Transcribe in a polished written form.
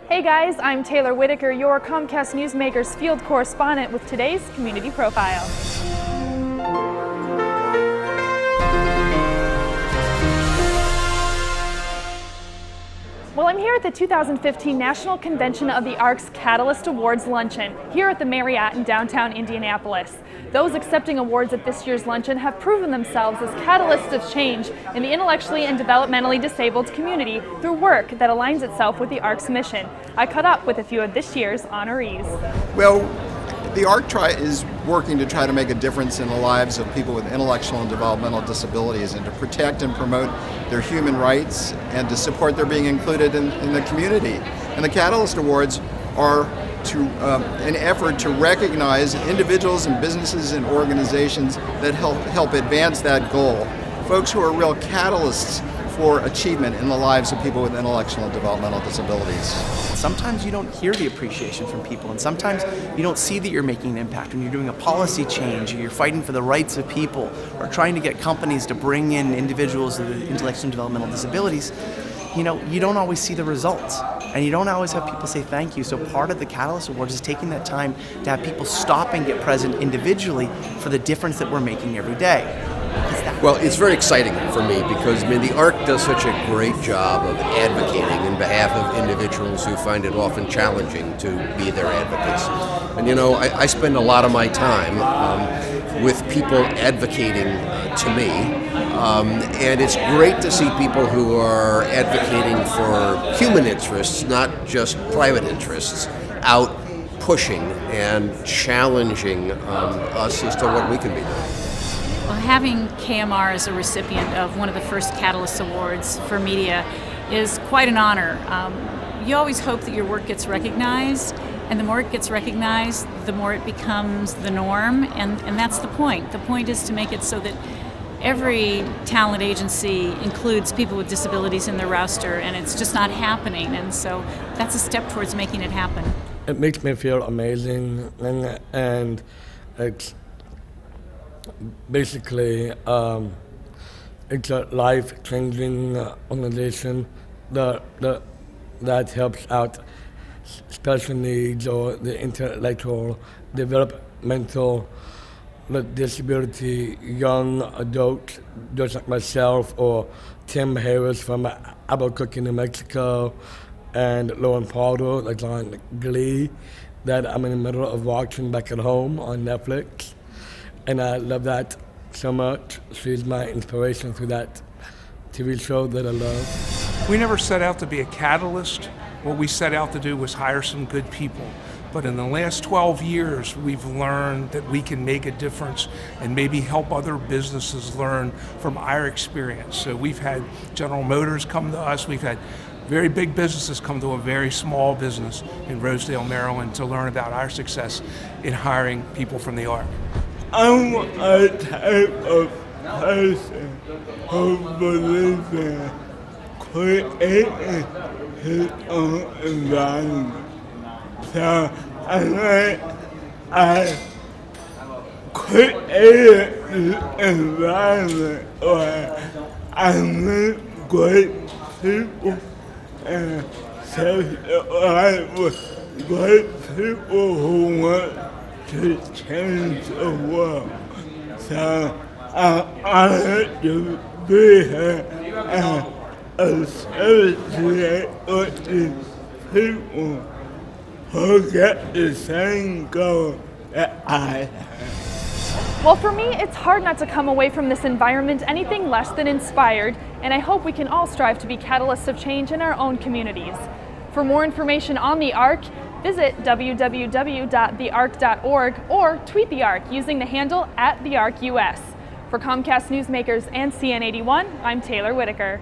Hey guys, I'm Talor Whitaker, your Comcast Newsmakers field correspondent with today's Community Profile. Well, I'm here at the 2015 National Convention of the Arcs Catalyst Awards Luncheon, here at the Marriott in downtown Indianapolis. Those accepting awards at this year's luncheon have proven themselves as catalysts of change in the intellectually and developmentally disabled community through work that aligns itself with the Arcs mission. I caught up with a few of this year's honorees. Well, the ARC is working to try to make a difference in the lives of people with intellectual and developmental disabilities and to protect and promote their human rights and to support their being included in the community. And the Catalyst Awards are an effort to recognize individuals and businesses and organizations that help advance that goal. Folks who are real catalysts for achievement in the lives of people with intellectual and developmental disabilities. Sometimes you don't hear the appreciation from people, and sometimes you don't see that you're making an impact when you're doing a policy change, or you're fighting for the rights of people, or trying to get companies to bring in individuals with intellectual and developmental disabilities. You don't always see the results, and you don't always have people say thank you. So part of the Catalyst Awards is taking that time to have people stop and get present individually for the difference that we're making every day. Well, it's very exciting for me because the ARC does such a great job of advocating in behalf of individuals who find it often challenging to be their advocates. And I spend a lot of my time with people advocating to me, and it's great to see people who are advocating for human interests, not just private interests, out pushing and challenging us as to what we can be doing. Well, having KMR as a recipient of one of the first Catalyst Awards for media is quite an honor. You always hope that your work gets recognized, and the more it gets recognized, the more it becomes the norm, and that's the point. The point is to make it so that every talent agency includes people with disabilities in their roster, and it's just not happening, and so that's a step towards making it happen. It makes me feel amazing, and it's basically, it's a life-changing organization that helps out special needs or the intellectual, developmental, disability, young adults, just like myself or Tim Harris from Albuquerque, New Mexico, and Lauren Pardo, that's on Glee, that I'm in the middle of watching back at home on Netflix. And I love that so much. She's my inspiration through that TV show that I love. We never set out to be a catalyst. What we set out to do was hire some good people. But in the last 12 years, we've learned that we can make a difference and maybe help other businesses learn from our experience. So we've had General Motors come to us. We've had very big businesses come to a very small business in Rosedale, Maryland to learn about our success in hiring people from the ARC. I'm a type of person who believes in creating his own environment. So I created this environment where I meet great people and socialize with great people who want to change the world. So I'm honored to be here and associate with these people who get the same goal that I have. Well, for me, it's hard not to come away from this environment anything less than inspired, and I hope we can all strive to be catalysts of change in our own communities. For more information on the ARC, visit www.thearc.org or tweet the ARC using the handle @thearcus. For Comcast Newsmakers and CN81, I'm Talor Whitaker.